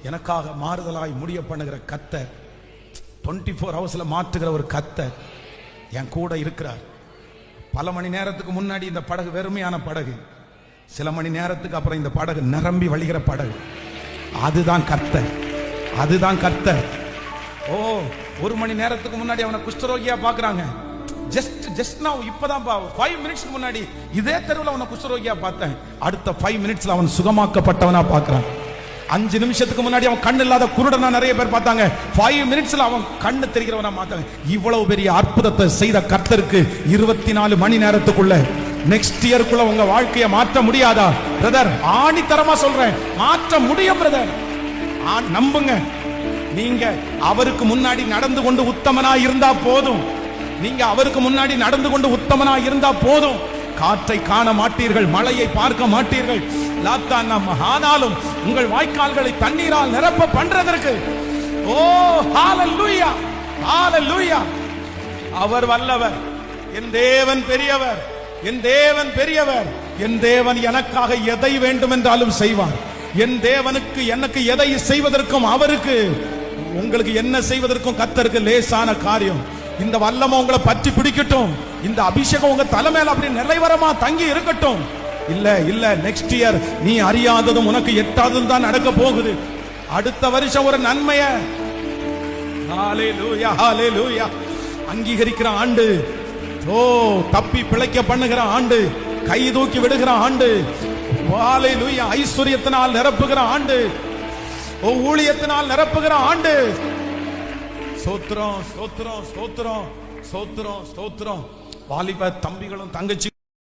எனக்காக மாறுதலாய் முடிய பண்ணுகிற கர்த்தர், 24 ஹவர்ஸ்ல மாற்றுகிற ஒரு கர்த்தர் என் கூட இருக்கிறார். பல மணி நேரத்துக்கு முன்னாடி இந்த படகு வெறுமையான படகு, சில மணி நேரத்துக்கு அப்புறம் இந்த படகு நிரம்பி வழிகிற படகு. அதுதான் கர்த்தர், அதுதான் கர்த்தர். ஓ, ஒரு மணி நேரத்துக்கு முன்னாடி அவனை குஷ்டரோகியா பாக்குறாங்க. ஜஸ்ட் நான் இப்பதான் 5 மினிட்ஸ்க்கு முன்னாடி இதே தெருவில் அவனை குஷ்டரோகியா பார்த்தேன். அடுத்த 5 மினிட்ஸ்ல அவன் சுகமாக்கப்பட்டவனா பார்க்கிறான். 5 நிமிஷத்துக்கு முன்னாடி அவன் கண்ணு இல்லாத குருடனா நிறைய பேர் பார்த்தாங்க. 5 மினிட்ஸ்ல அவன் கண்ணு தெரிகிறவனா பார்த்தாங்க. இவ்வளவு பெரிய அற்புதத்தை செய்த கர்த்தருக்கு 24 மணி நேரத்துக்குள்ள நெக்ஸ்ட் இயருக்குள்ள உங்க வாழ்க்கையை மாற்ற முடியாதா பிரதர்? ஆணித்தரமா சொல்றேன், மாற்ற முடியும் பிரதர். நம்புங்க. நீங்க அவருக்கு முன்னாடி நடந்து கொண்டு உத்தமனா இருந்தா போதும். நீங்க அவருக்கு முன்னாடி நடந்து கொண்டு உத்தமனா இருந்தா போதும். காற்றை காண மாட்டீர்கள், மழையை பார்க்க மாட்டீர்கள். ஆனாலும் உங்கள் வாய்க்கால்களை தண்ணீரால் நிரப்ப பண்றதற்கு ஓ ஹalleluya, ஹalleluya. அவர் வல்லவர். என் தேவன் பெரியவர், என் தேவன் பெரியவர். என் தேவன் எனக்காக எதை வேண்டும் என்றாலும் செய்வார். என் தேவனுக்கு எனக்கு எதை செய்வதற்கும், அவருக்கு உங்களுக்கு என்ன செய்வதற்கும் கர்த்தருக்கு லேசான காரியம். இந்த வல்லமை உங்களை பற்றி பிடிக்கட்டும். இந்த அபிஷேகம் உங்க தலைமையில அப்படி நிறைவரமா தங்கி இருக்கட்டும். இல்ல நெக்ஸ்ட் இயர் நீ அறியாததும் உனக்கு எட்டாததும் தான் நடக்க போகுது. அடுத்த வருஷம் ஒரு நன்மையை ஹalleluya, ஹalleluya அங்கீகரிக்கிற ஆண்டு. ஓ, தப்பி பிழைக்க பண்ணுகிற ஆண்டு, கை தூக்கி விடுகிற ஆண்டு. ஹalleluya, ஐஸ்வரியத்தினால் நிரப்புகிற ஆண்டு, ஓ ஊழியத்தினால் நிரப்புகிற ஆண்டு. ஸ்தோத்திரம், ஸ்தோத்திரம், ஸ்தோத்திரம், ஸ்தோத்திரம், ஸ்தோத்திரம். வாலிப தம்பிகளும் தங்கச்சி